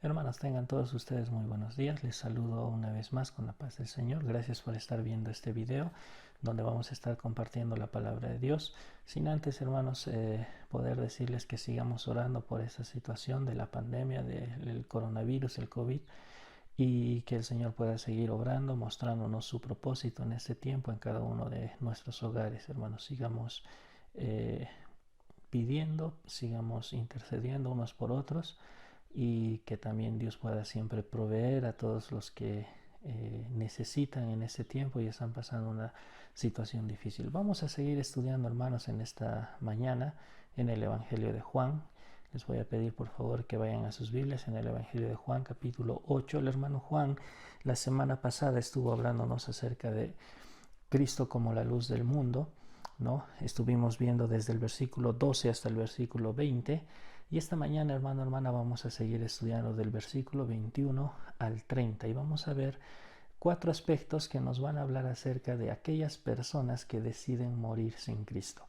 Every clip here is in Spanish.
Hermanos, tengan todos ustedes muy buenos días. Les saludo una vez más con la paz del Señor. Gracias por estar viendo este video donde vamos a estar compartiendo la palabra de Dios. Sin antes, hermanos, poder decirles que sigamos orando por esta situación de la pandemia, del coronavirus, el COVID, y que el Señor pueda seguir obrando, mostrándonos su propósito en este tiempo en cada uno de nuestros hogares. Hermanos, sigamos pidiendo, sigamos intercediendo unos por otros, y que también Dios pueda siempre proveer a todos los que necesitan en este tiempo y están pasando una situación difícil. Vamos a seguir estudiando, hermanos, en esta mañana en el Evangelio de Juan. Les voy a pedir por favor que vayan a sus Biblias en el Evangelio de Juan, capítulo 8. El hermano Juan la semana pasada estuvo hablándonos acerca de Cristo como la luz del mundo, ¿no? Estuvimos viendo desde el versículo 12 hasta el versículo 20. Y esta mañana, hermano, hermana, vamos a seguir estudiando del versículo 21 al 30 y vamos a ver 4 aspectos que nos van a hablar acerca de aquellas personas que deciden morir sin Cristo.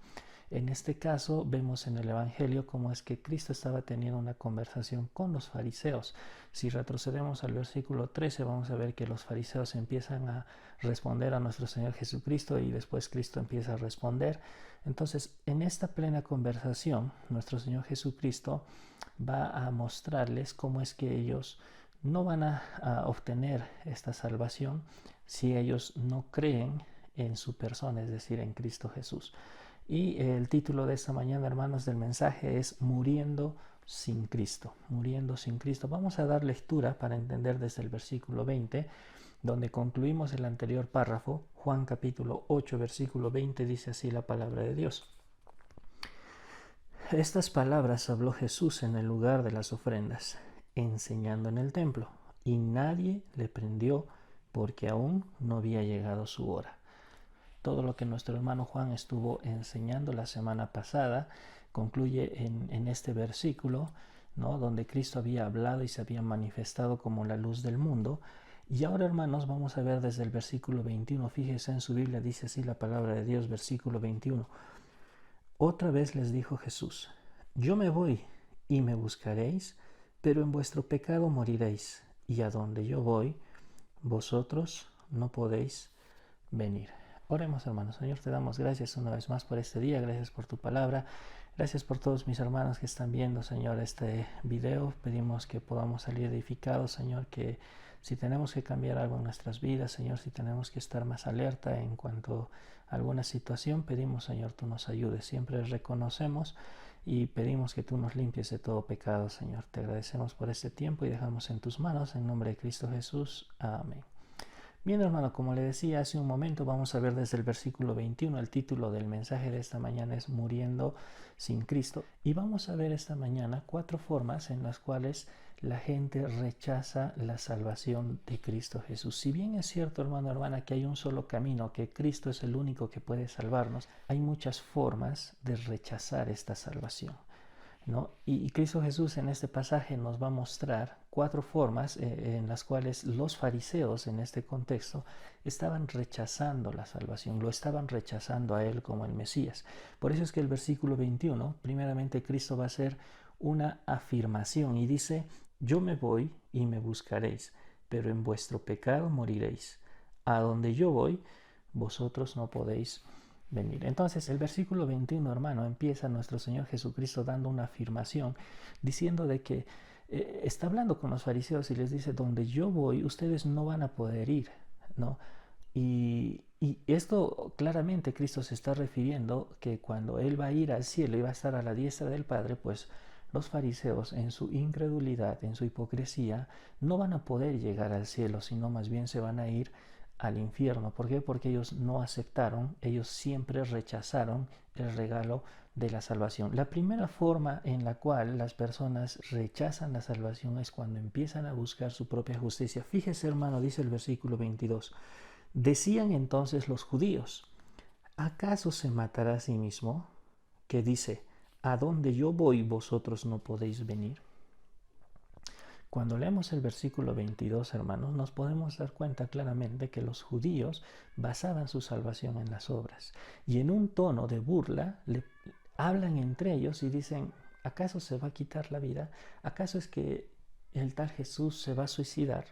En este caso vemos en el Evangelio cómo es que Cristo estaba teniendo una conversación con los fariseos. Si retrocedemos al versículo 13 vamos a ver que los fariseos empiezan a responder a nuestro Señor Jesucristo y después Cristo empieza a responder. Entonces, en esta plena conversación, nuestro Señor Jesucristo va a mostrarles cómo es que ellos no van a obtener esta salvación si ellos no creen en su persona, es decir, en Cristo Jesús. Y el título de esta mañana, hermanos, del mensaje es Muriendo sin Cristo. Muriendo sin Cristo. Vamos a dar lectura para entender desde el versículo 20, donde concluimos el anterior párrafo. Juan capítulo 8, versículo 20, dice así la palabra de Dios. Estas palabras habló Jesús en el lugar de las ofrendas, enseñando en el templo, y nadie le prendió porque aún no había llegado su hora. Todo lo que nuestro hermano Juan estuvo enseñando la semana pasada concluye en este versículo, ¿no? Donde Cristo había hablado y se había manifestado como la luz del mundo. Y ahora, hermanos, vamos a ver desde el versículo 21. Fíjese en su Biblia, dice así la palabra de Dios, versículo 21. Otra vez les dijo Jesús: Yo me voy y me buscaréis, pero en vuestro pecado moriréis, y a donde yo voy, vosotros no podéis venir. Oremos, hermanos. Señor, te damos gracias una vez más por este día, gracias por tu palabra, gracias por todos mis hermanos que están viendo, Señor, este video. Pedimos que podamos salir edificados, Señor, que si tenemos que cambiar algo en nuestras vidas, Señor, si tenemos que estar más alerta en cuanto a alguna situación, pedimos, Señor, tú nos ayudes. Siempre reconocemos y pedimos que tú nos limpies de todo pecado, Señor. Te agradecemos por este tiempo y dejamos en tus manos, en nombre de Cristo Jesús. Amén. Bien, hermano, como le decía hace un momento, vamos a ver desde el versículo 21. El título del mensaje de esta mañana es Muriendo sin Cristo. Y vamos a ver esta mañana 4 formas en las cuales la gente rechaza la salvación de Cristo Jesús. Si bien es cierto, hermano, hermana, que hay un solo camino, que Cristo es el único que puede salvarnos, hay muchas formas de rechazar esta salvación, ¿no? Y Cristo Jesús en este pasaje nos va a mostrar 4 formas en las cuales los fariseos en este contexto estaban rechazando la salvación, lo estaban rechazando a Él como el Mesías. Por eso es que el versículo 21, primeramente Cristo va a hacer una afirmación y dice: Yo me voy y me buscaréis, pero en vuestro pecado moriréis. A donde yo voy, vosotros no podéis venir. Entonces el versículo 21, hermano, empieza nuestro Señor Jesucristo dando una afirmación, diciendo de que está hablando con los fariseos y les dice: donde yo voy, ustedes no van a poder ir, ¿no? Y esto claramente Cristo se está refiriendo que cuando Él va a ir al cielo y va a estar a la diestra del Padre, pues los fariseos en su incredulidad, en su hipocresía, no van a poder llegar al cielo, sino más bien se van a ir al infierno. ¿Por qué? Porque ellos no aceptaron, ellos siempre rechazaron el regalo de la salvación. La primera forma en la cual las personas rechazan la salvación es cuando empiezan a buscar su propia justicia. Fíjese, hermano, dice el versículo 22. Decían entonces los judíos: ¿acaso se matará a sí mismo? Que dice: a donde yo voy vosotros no podéis venir. Cuando leemos el versículo 22, hermanos, nos podemos dar cuenta claramente que los judíos basaban su salvación en las obras. Y en un tono de burla hablan entre ellos y dicen: ¿acaso se va a quitar la vida? ¿Acaso es que el tal Jesús se va a suicidar.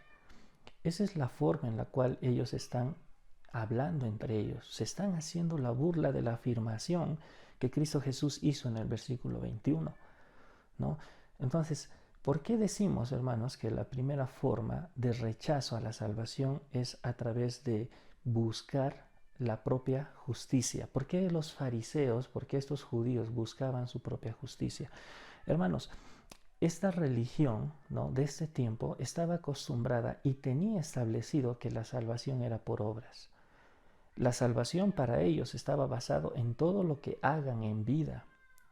Esa es la forma en la cual ellos están hablando entre ellos. Se están haciendo la burla de la afirmación que Cristo Jesús hizo en el versículo 21, ¿no? Entonces, ¿por qué decimos, hermanos, que la primera forma de rechazo a la salvación es a través de buscar la propia justicia? ¿Por qué los fariseos, por qué estos judíos buscaban su propia justicia? Hermanos, esta religión, ¿no?, de este tiempo estaba acostumbrada y tenía establecido que la salvación era por obras. La salvación para ellos estaba basado en todo lo que hagan en vida.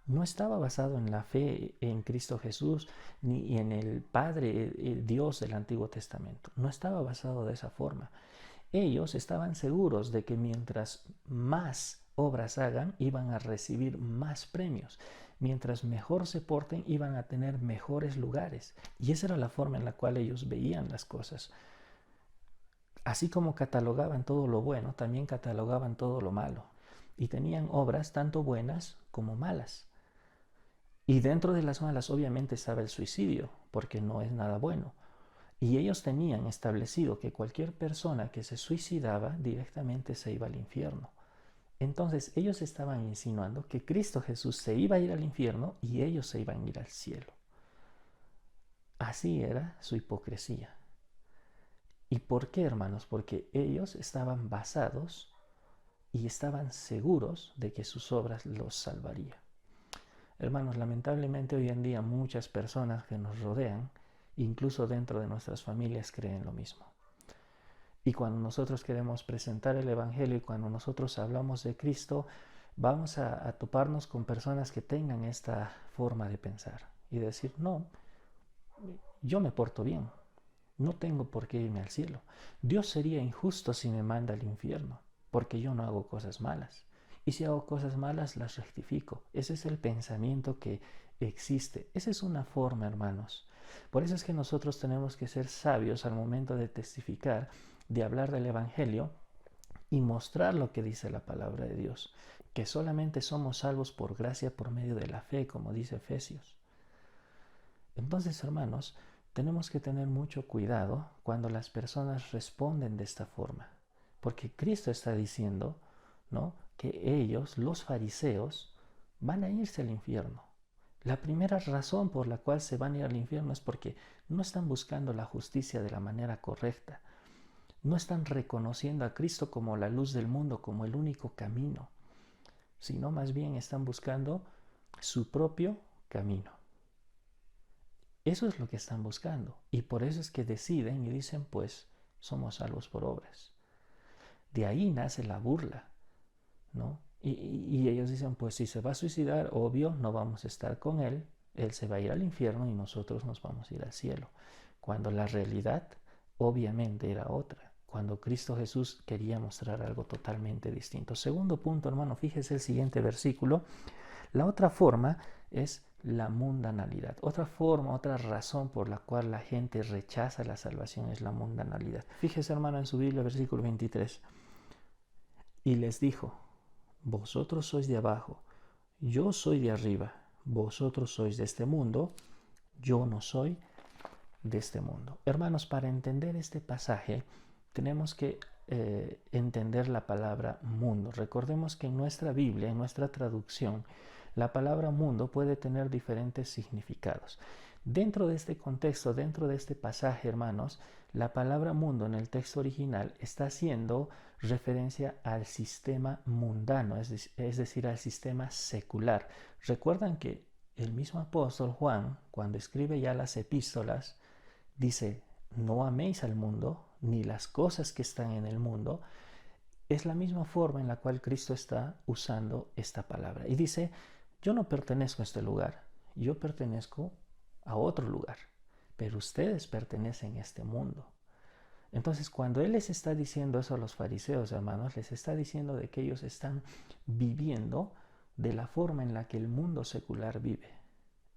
No estaba basado en la fe en Cristo Jesús ni en el Padre Dios del Antiguo Testamento. No estaba basado de esa forma. Ellos estaban seguros de que mientras más obras hagan, iban a recibir más premios. Mientras mejor se porten, iban a tener mejores lugares. Y esa era la forma en la cual ellos veían las cosas. Así como catalogaban todo lo bueno, también catalogaban todo lo malo. Y tenían obras tanto buenas como malas. Y dentro de las malas obviamente estaba el suicidio, porque no es nada bueno. Y ellos tenían establecido que cualquier persona que se suicidaba directamente se iba al infierno. Entonces ellos estaban insinuando que Cristo Jesús se iba a ir al infierno y ellos se iban a ir al cielo. Así era su hipocresía. ¿Y por qué, hermanos? Porque ellos estaban basados y estaban seguros de que sus obras los salvarían. Hermanos, lamentablemente hoy en día muchas personas que nos rodean, incluso dentro de nuestras familias, creen lo mismo. Y cuando nosotros queremos presentar el Evangelio y cuando nosotros hablamos de Cristo, vamos a toparnos con personas que tengan esta forma de pensar y decir, no, yo me porto bien, no tengo por qué irme al cielo. Dios sería injusto si me manda al infierno, porque yo no hago cosas malas. Y si hago cosas malas, las rectifico. Ese es el pensamiento que existe. Esa es una forma, hermanos. Por eso es que nosotros tenemos que ser sabios al momento de testificar, de hablar del Evangelio y mostrar lo que dice la palabra de Dios, que solamente somos salvos por gracia por medio de la fe, como dice Efesios. Entonces, hermanos, tenemos que tener mucho cuidado cuando las personas responden de esta forma, porque Cristo está diciendo, ¿no?, que ellos, los fariseos, van a irse al infierno. La primera razón por la cual se van a ir al infierno es porque no están buscando la justicia de la manera correcta. No están reconociendo a Cristo como la luz del mundo, como el único camino, sino más bien están buscando su propio camino. Eso es lo que están buscando. Y por eso es que deciden y dicen, pues, somos salvos por obras. De ahí nace la burla, ¿no? Y ellos dicen, pues si se va a suicidar, obvio, no vamos a estar con él. Él se va a ir al infierno y nosotros nos vamos a ir al cielo. Cuando la realidad, obviamente, era otra. Cuando Cristo Jesús quería mostrar algo totalmente distinto. Segundo punto, hermano, fíjese el siguiente versículo. La otra forma es la mundanalidad. Otra forma, otra razón por la cual la gente rechaza la salvación es la mundanalidad. Fíjese, hermano, en su Biblia, versículo 23. Y les dijo, vosotros sois de abajo, yo soy de arriba. Vosotros sois de este mundo, yo no soy de este mundo. Hermanos, para entender este pasaje tenemos que entender la palabra mundo. Recordemos que en nuestra Biblia, en nuestra traducción, la palabra mundo puede tener diferentes significados. Dentro de este contexto, dentro de este pasaje, hermanos, la palabra mundo en el texto original está haciendo referencia al sistema mundano, es decir, al sistema secular. Recuerdan que el mismo apóstol Juan, cuando escribe ya las epístolas, dice, no améis al mundo, ni las cosas que están en el mundo. Es la misma forma en la cual Cristo está usando esta palabra. Y dice, yo no pertenezco a este lugar, yo pertenezco a otro lugar, pero ustedes pertenecen a este mundo. Entonces, cuando Él les está diciendo eso a los fariseos, hermanos, les está diciendo de que ellos están viviendo de la forma en la que el mundo secular vive.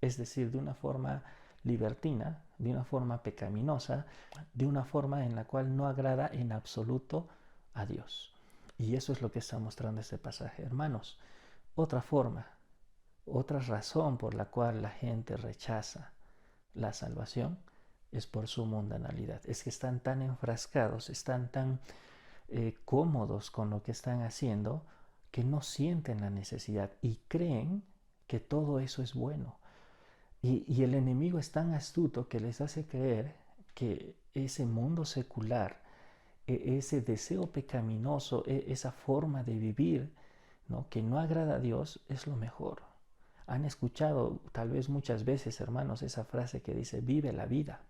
Es decir, de una forma libertina, de una forma pecaminosa, de una forma en la cual no agrada en absoluto a Dios. Y eso es lo que está mostrando este pasaje, hermanos. Otra forma, otra razón por la cual la gente rechaza la salvación es por su mundanalidad. Es que están tan enfrascados, están tan cómodos con lo que están haciendo, que no sienten la necesidad y creen que todo eso es bueno. Y el enemigo es tan astuto que les hace creer que ese mundo secular, ese deseo pecaminoso, esa forma de vivir, ¿no?, que no agrada a Dios, es lo mejor. Han escuchado tal vez muchas veces, hermanos, esa frase que dice: vive la vida.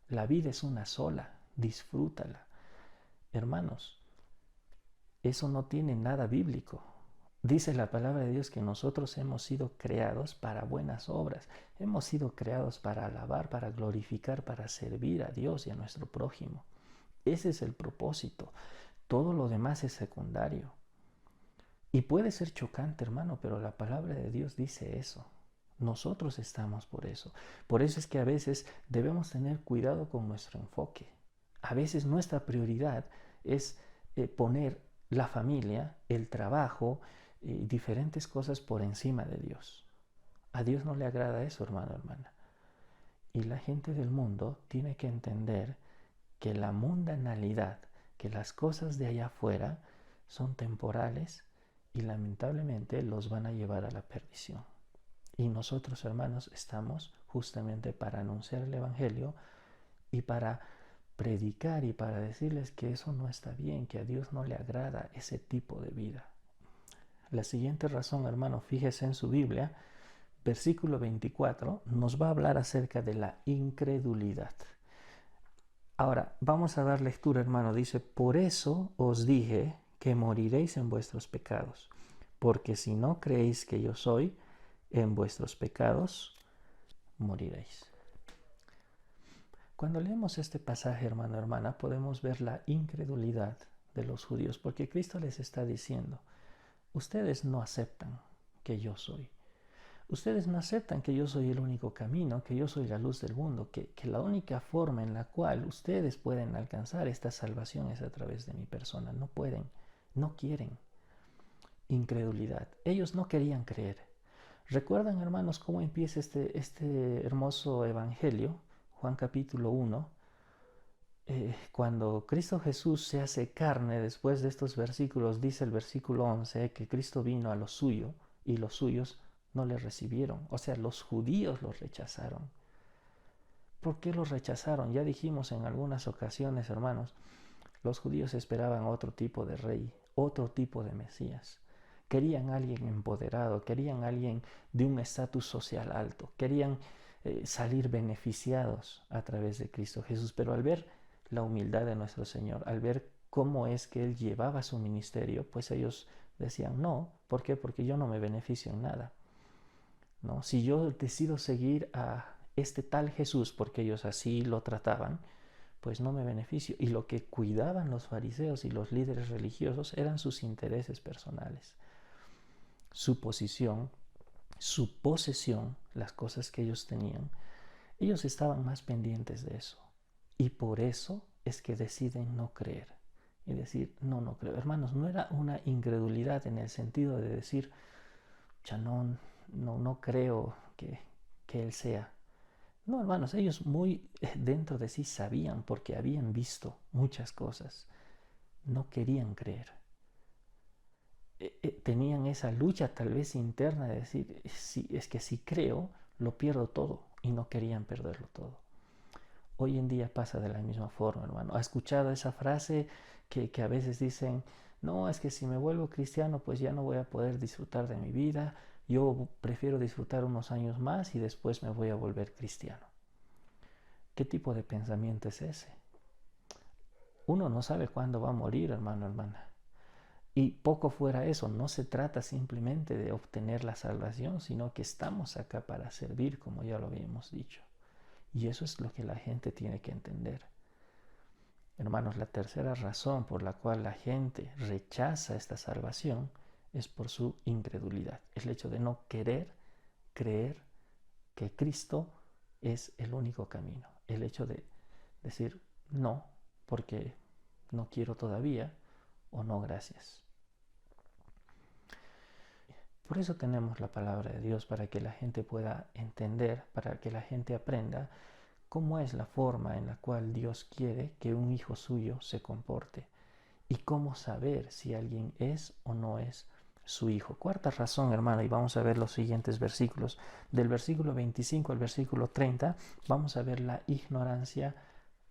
La vida es una sola, disfrútala. Hermanos, eso no tiene nada bíblico. Dice la palabra de Dios que nosotros hemos sido creados para buenas obras. Hemos sido creados para alabar, para glorificar, para servir a Dios y a nuestro prójimo. Ese es el propósito. Todo lo demás es secundario. Y puede ser chocante, hermano, pero la palabra de Dios dice eso. Nosotros estamos por eso. Por eso es que a veces debemos tener cuidado con nuestro enfoque. A veces nuestra prioridad es poner la familia, el trabajo, diferentes cosas por encima de Dios. A Dios no le agrada eso, hermano, hermana. Y la gente del mundo tiene que entender que la mundanalidad, que las cosas de allá afuera son temporales y lamentablemente los van a llevar a la perdición. Y nosotros, hermanos, estamos justamente para anunciar el Evangelio y para predicar y para decirles que eso no está bien, que a Dios no le agrada ese tipo de vida. La siguiente razón, hermano, fíjese en su Biblia, versículo 24, nos va a hablar acerca de la incredulidad. Ahora, vamos a dar lectura, hermano. Dice: por eso os dije que moriréis en vuestros pecados, porque si no creéis que yo soy, en vuestros pecados moriréis. Cuando leemos este pasaje, hermano, hermana, podemos ver la incredulidad de los judíos, porque Cristo les está diciendo: ustedes no aceptan que yo soy. Ustedes no aceptan que yo soy el único camino, que yo soy la luz del mundo, que la única forma en la cual ustedes pueden alcanzar esta salvación es a través de mi persona. No pueden, no quieren. Incredulidad. Ellos no querían creer. ¿Recuerdan, hermanos, cómo empieza este hermoso evangelio? Juan capítulo 1. Cuando Cristo Jesús se hace carne, después de estos versículos, dice el versículo 11, que Cristo vino a lo suyo y los suyos no le recibieron. O sea, los judíos los rechazaron. ¿Por qué los rechazaron? Ya dijimos en algunas ocasiones, hermanos, los judíos esperaban otro tipo de rey, otro tipo de Mesías. Querían a alguien empoderado, querían a alguien de un estatus social alto, querían salir beneficiados a través de Cristo Jesús. Pero al ver la humildad de nuestro Señor, al ver cómo es que Él llevaba su ministerio, pues ellos decían: no. ¿Por qué? Porque yo no me beneficio en nada, ¿no? Si yo decido seguir a este tal Jesús, porque ellos así lo trataban, pues no me beneficio. Y lo que cuidaban los fariseos y los líderes religiosos eran sus intereses personales, su posición, su posesión, las cosas que ellos tenían. Ellos estaban más pendientes de eso. Y por eso es que deciden no creer. Y decir: no, no creo. Hermanos, no era una incredulidad en el sentido de decir: ya no creo que Él sea. No, hermanos, ellos muy dentro de sí sabían, porque habían visto muchas cosas. No querían creer. Tenían esa lucha tal vez interna de decir: es que si creo, lo pierdo todo, y no querían perderlo todo. Hoy en día pasa de la misma forma, hermano. ¿Ha escuchado esa frase que a veces dicen: no, es que si me vuelvo cristiano, pues ya no voy a poder disfrutar de mi vida, yo prefiero disfrutar unos años más y después me voy a volver cristiano? ¿Qué tipo de pensamiento es ese? Uno no sabe cuándo va a morir, hermano, hermana. Y poco fuera eso, no se trata simplemente de obtener la salvación, sino que estamos acá para servir, como ya lo habíamos dicho. Y eso es lo que la gente tiene que entender. Hermanos, la tercera razón por la cual la gente rechaza esta salvación es por su incredulidad. El hecho de no querer creer que Cristo es el único camino. El hecho de decir no, porque no quiero todavía, o no, gracias. Por eso tenemos la palabra de Dios, para que la gente pueda entender, para que la gente aprenda cómo es la forma en la cual Dios quiere que un hijo suyo se comporte y cómo saber si alguien es o no es su hijo. Cuarta razón, hermano, y vamos a ver los siguientes versículos. Del versículo 25 al versículo 30, vamos a ver la ignorancia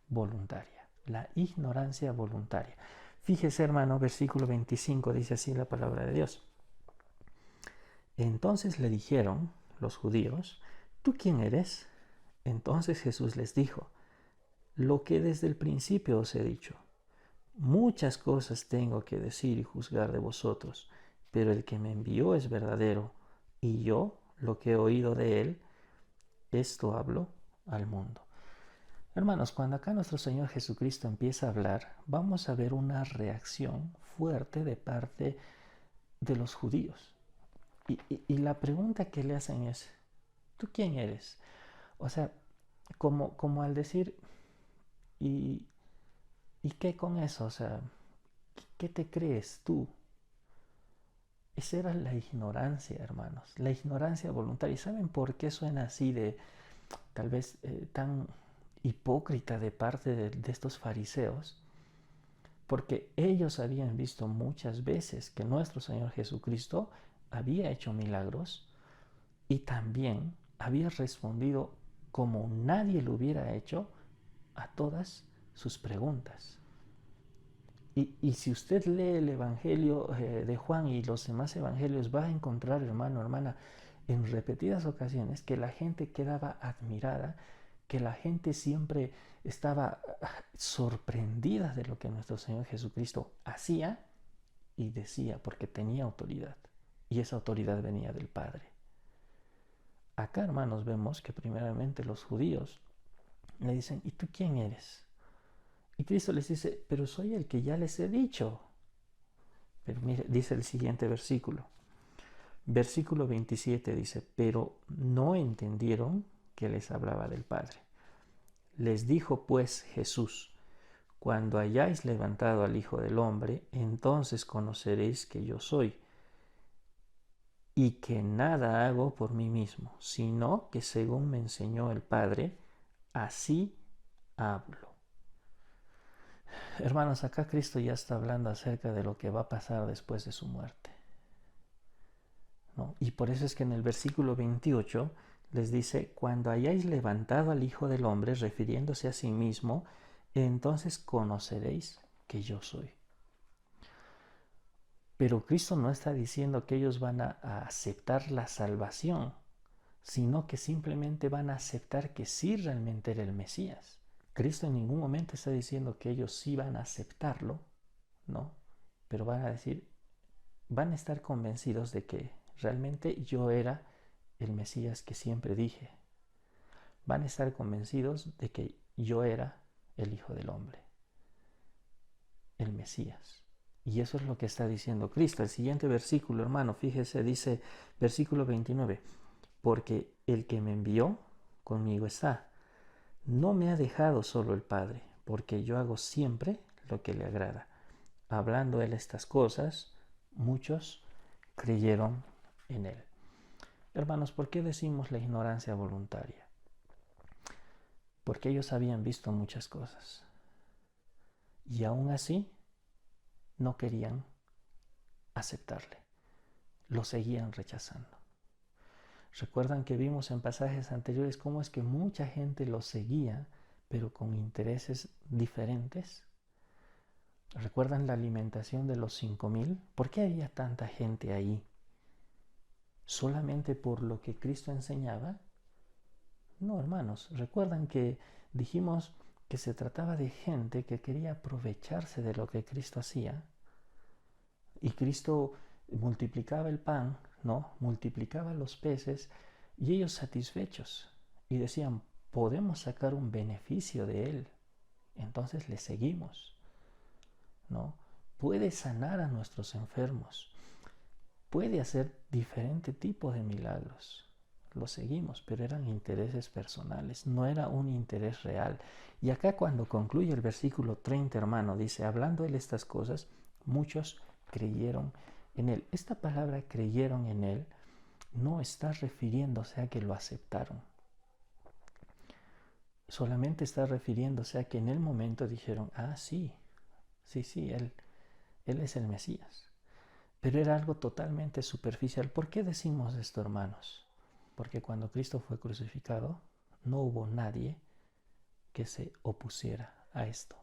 voluntaria. La ignorancia voluntaria. Fíjese, hermano, versículo 25 dice así la palabra de Dios. Entonces le dijeron los judíos, ¿tú quién eres? Entonces Jesús les dijo, lo que desde el principio os he dicho. Muchas cosas tengo que decir y juzgar de vosotros, pero el que me envió es verdadero, y yo, lo que he oído de él, esto hablo al mundo. Hermanos, cuando acá nuestro Señor Jesucristo empieza a hablar, vamos a ver una reacción fuerte de parte de los judíos. Y la pregunta que le hacen es, ¿tú quién eres? O sea, como al decir, ¿y, ¿y qué con eso? O sea, ¿qué te crees tú? Esa era la ignorancia, hermanos, la ignorancia voluntaria. ¿Y saben por qué suena así de, tal vez, tan hipócrita de parte de estos fariseos? Porque ellos habían visto muchas veces que nuestro Señor Jesucristo había hecho milagros y también había respondido como nadie lo hubiera hecho a todas sus preguntas. Y si usted lee el Evangelio de Juan y los demás evangelios, va a encontrar, hermano, hermana, en repetidas ocasiones que la gente quedaba admirada, que la gente siempre estaba sorprendida de lo que nuestro Señor Jesucristo hacía y decía, porque tenía autoridad. Y esa autoridad venía del Padre. Acá, hermanos, vemos que primeramente los judíos le dicen, ¿y tú quién eres? Y Cristo les dice, pero soy el que ya les he dicho. Pero mire, dice el siguiente versículo. Versículo 27 dice, pero no entendieron que les hablaba del Padre. Les dijo pues Jesús, cuando hayáis levantado al Hijo del Hombre, entonces conoceréis que yo soy, y que nada hago por mí mismo, sino que según me enseñó el Padre, así hablo. Hermanos, acá Cristo ya está hablando acerca de lo que va a pasar después de su muerte, ¿no? Y por eso es que en el versículo 28 les dice, cuando hayáis levantado al Hijo del Hombre, refiriéndose a sí mismo, entonces conoceréis que yo soy. Pero Cristo no está diciendo que ellos van a aceptar la salvación, sino que simplemente van a aceptar que sí realmente era el Mesías. Cristo en ningún momento está diciendo que ellos sí van a aceptarlo, ¿no? Pero van a decir, van a estar convencidos de que realmente yo era el Mesías que siempre dije. Van a estar convencidos de que yo era el Hijo del Hombre, el Mesías. Y eso es lo que está diciendo Cristo. El siguiente versículo, hermano, fíjese, dice versículo 29, porque el que me envió conmigo está. No me ha dejado solo el Padre, porque yo hago siempre lo que le agrada. Hablando él estas cosas, muchos creyeron en él. Hermanos, ¿por qué decimos la ignorancia voluntaria? Porque ellos habían visto muchas cosas y aún así no querían aceptarle, lo seguían rechazando. Recuerdan que vimos en pasajes anteriores cómo es que mucha gente lo seguía, pero con intereses diferentes. ¿Recuerdan la alimentación de los 5,000? ¿Por qué había tanta gente ahí? ¿Solamente por lo que Cristo enseñaba? No, hermanos. ¿Recuerdan que dijimos que se trataba de gente que quería aprovecharse de lo que Cristo hacía? Y Cristo multiplicaba el pan, ¿no? Multiplicaba los peces y ellos satisfechos. Y decían, podemos sacar un beneficio de él. Entonces le seguimos, ¿no? Puede sanar a nuestros enfermos. Puede hacer diferente tipo de milagros. Lo seguimos, pero eran intereses personales, no era un interés real. Y acá cuando concluye el versículo 30, hermano, dice, hablando él estas cosas, muchos creyeron en él. Esta palabra creyeron en él no está refiriéndose a que lo aceptaron. solamente está refiriéndose a que en el momento dijeron, ah, sí, él es el Mesías. Pero era algo totalmente superficial. ¿Por qué decimos esto, hermanos? Porque cuando Cristo fue crucificado, no hubo nadie que se opusiera a esto.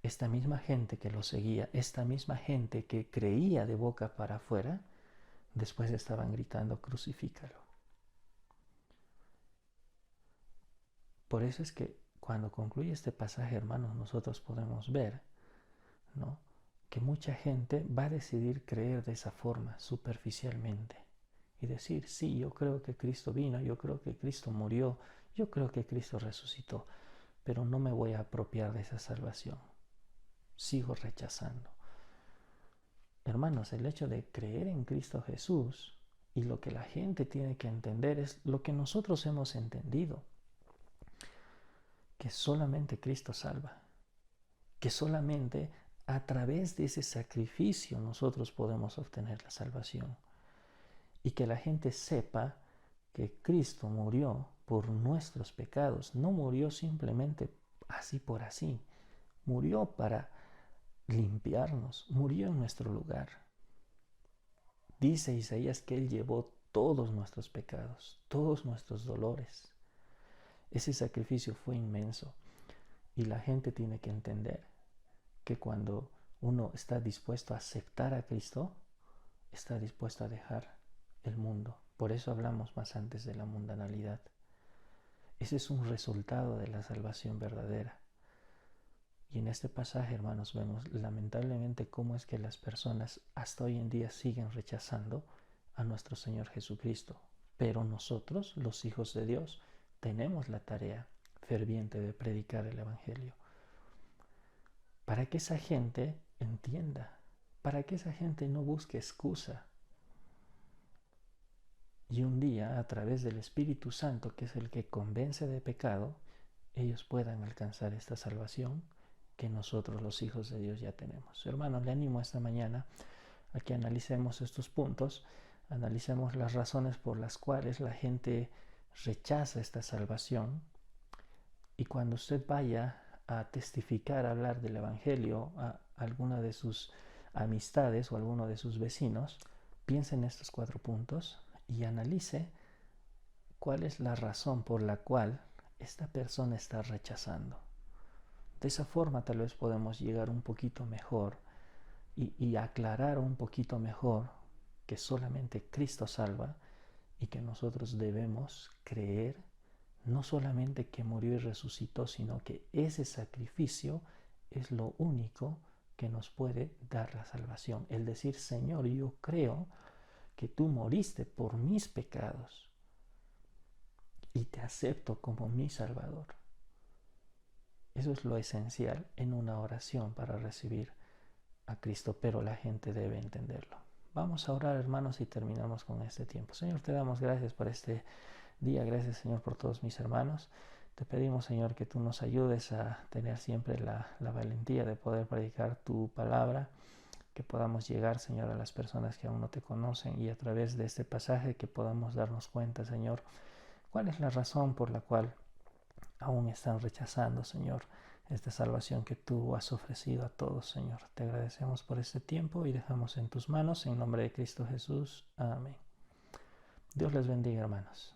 Esta misma gente que lo seguía, esta misma gente que creía de boca para afuera, después estaban gritando, crucifícalo. Por eso es que cuando concluye este pasaje, hermanos, nosotros podemos ver, ¿no?, que mucha gente va a decidir creer de esa forma, superficialmente, y decir, sí, yo creo que Cristo vino, yo creo que Cristo murió, yo creo que Cristo resucitó, pero no me voy a apropiar de esa salvación. Sigo rechazando. Hermanos, el hecho de creer en Cristo Jesús y lo que la gente tiene que entender es lo que nosotros hemos entendido, que solamente Cristo salva, que solamente a través de ese sacrificio nosotros podemos obtener la salvación, y que la gente sepa que Cristo murió por nuestros pecados, no murió simplemente así por así, murió para limpiarnos, murió en nuestro lugar. Dice Isaías que Él llevó todos nuestros pecados, todos nuestros dolores. Ese sacrificio fue inmenso, y la gente tiene que entender que cuando uno está dispuesto a aceptar a Cristo, está dispuesto a dejar el mundo. Por eso hablamos más antes de la mundanalidad. Ese es un resultado de la salvación verdadera. Y en este pasaje, hermanos, vemos lamentablemente cómo es que las personas hasta hoy en día siguen rechazando a nuestro Señor Jesucristo. Pero nosotros, los hijos de Dios, tenemos la tarea ferviente de predicar el Evangelio, para que esa gente entienda, para que esa gente no busque excusa. Y un día, a través del Espíritu Santo, que es el que convence de pecado, ellos puedan alcanzar esta salvación que nosotros, los hijos de Dios, ya tenemos. Hermanos, le animo esta mañana a que analicemos estos puntos, analicemos las razones por las cuales la gente rechaza esta salvación, y cuando usted vaya a testificar, a hablar del Evangelio a alguna de sus amistades o a alguno de sus vecinos, piense en estos 4 puntos y analice cuál es la razón por la cual esta persona está rechazando. De esa forma tal vez podemos llegar un poquito mejor y aclarar un poquito mejor que solamente Cristo salva, y que nosotros debemos creer no solamente que murió y resucitó, sino que ese sacrificio es lo único que nos puede dar la salvación. El decir, Señor, yo creo que tú moriste por mis pecados y te acepto como mi Salvador. Eso es lo esencial en una oración para recibir a Cristo, pero la gente debe entenderlo. Vamos a orar, hermanos, y terminamos con este tiempo. Señor, te damos gracias por este día. Gracias, Señor, por todos mis hermanos. Te pedimos, Señor, que tú nos ayudes a tener siempre la valentía de poder predicar tu palabra, que podamos llegar, Señor, a las personas que aún no te conocen, y a través de este pasaje que podamos darnos cuenta, Señor, cuál es la razón por la cual aún están rechazando, Señor, esta salvación que tú has ofrecido a todos, Señor. Te agradecemos por este tiempo y dejamos en tus manos, en nombre de Cristo Jesús. Amén. Dios les bendiga, hermanos.